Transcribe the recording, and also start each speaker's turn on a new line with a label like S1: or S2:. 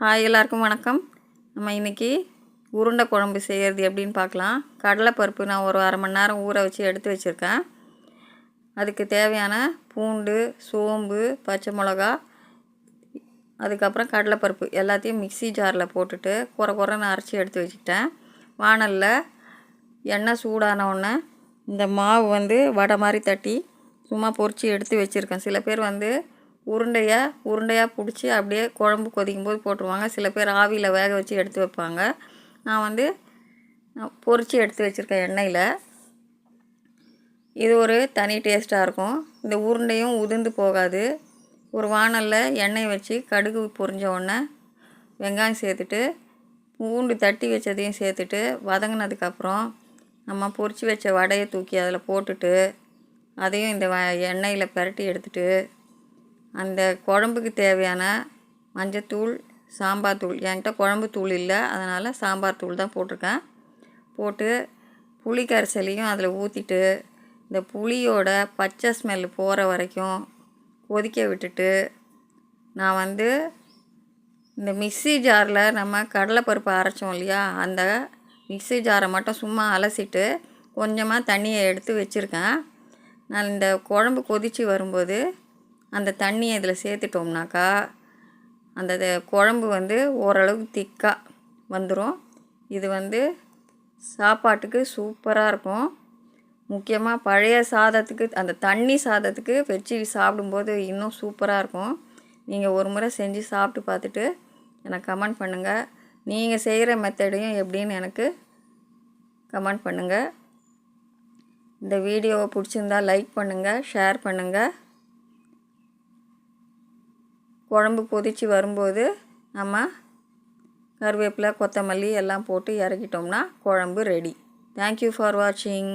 S1: Hi எல்லாருக்கும் வணக்கம். நம்ம இன்றைக்கி உருண்டை குழம்பு செய்கிறது எப்படின்னு பார்க்கலாம். கடலைப்பருப்பு நான் ஒரு அரை மணி நேரம் ஊற வச்சு எடுத்து வச்சுருக்கேன். அதுக்கு தேவையான பூண்டு, சோம்பு, பச்சை மிளகா, அதுக்கப்புறம் கடலைப்பருப்பு எல்லாத்தையும் மிக்ஸி ஜாரில் போட்டுட்டு குறைன்னு அரைச்சி எடுத்து வச்சுக்கிட்டேன். வாணலில் எண்ணெய் சூடான உடனே இந்த மாவு வடை மாதிரி தட்டி சும்மா பொரித்து எடுத்து வச்சுருக்கேன். சில பேர் உருண்டையாக பிடிச்சி அப்படியே குழம்பு கொதிக்கும் போது போட்டுருவாங்க. சில பேர் ஆவியில் வேக வச்சு எடுத்து வைப்பாங்க. நான் பொரித்து எடுத்து வச்சுருக்கேன் எண்ணெயில். இது ஒரு தனி டேஸ்ட்டாக இருக்கும். இந்த உருண்டையும் உதிர்ந்து போகாது. ஒரு வாணலில் எண்ணெய் வச்சு கடுகு பொரிஞ்ச உடனே வெங்காயம் சேர்த்துட்டு பூண்டு தட்டி வச்சதையும் சேர்த்துட்டு வதங்கினதுக்கப்புறம் நம்ம பொரித்து வச்ச வடையை தூக்கி அதில் போட்டுட்டு அதையும் இந்த எண்ணெயில் பிரட்டி எடுத்துட்டு அந்த குழம்புக்கு தேவையான மஞ்சத்தூள், சாம்பார் தூள், என்கிட்ட குழம்பு தூள் இல்லை, அதனால் சாம்பார் தூள் தான் போட்டிருக்கேன். போட்டு புளி கரைசலையும் அதில் ஊற்றிட்டு இந்த புளியோட பச்சை ஸ்மெல் போகிற வரைக்கும் கொதிக்க விட்டுட்டு நான் இந்த மிக்ஸி ஜாரில் நம்ம கடலைப்பருப்பு அரைச்சோம் இல்லையா, அந்த மிக்ஸி ஜாரை மட்டும் சும்மா அலசிட்டு கொஞ்சமாக தண்ணியை எடுத்து வச்சுருக்கேன். நான் இந்த குழம்பு கொதித்து வரும்போது அந்த தண்ணியை இதில் சேர்த்துட்டோம்னாக்கா அந்த குழம்பு ஓரளவுக்கு திக்காக வந்துடும். இது சாப்பாட்டுக்கு சூப்பராக இருக்கும். முக்கியமாக பழைய சாதத்துக்கு, அந்த தண்ணி சாதத்துக்கு வச்சு சாப்பிடும்போது இன்னும் சூப்பராக இருக்கும். நீங்கள் ஒரு முறை செஞ்சு சாப்பிட்டு பார்த்துட்டு எனக்கு கமெண்ட் பண்ணுங்கள். நீங்கள் செய்கிற மெத்தடையும் எப்படின்னு எனக்கு கமெண்ட் பண்ணுங்கள். இந்த வீடியோவை பிடிச்சிருந்தால் லைக் பண்ணுங்கள், ஷேர் பண்ணுங்கள். குழம்பு கொதித்து வரும்போது நம்ம கருவேப்பிலை, கொத்தமல்லி எல்லாம் போட்டு இறக்கிட்டோம்னா குழம்பு ரெடி. தேங்க்யூ ஃபார் வாட்சிங்.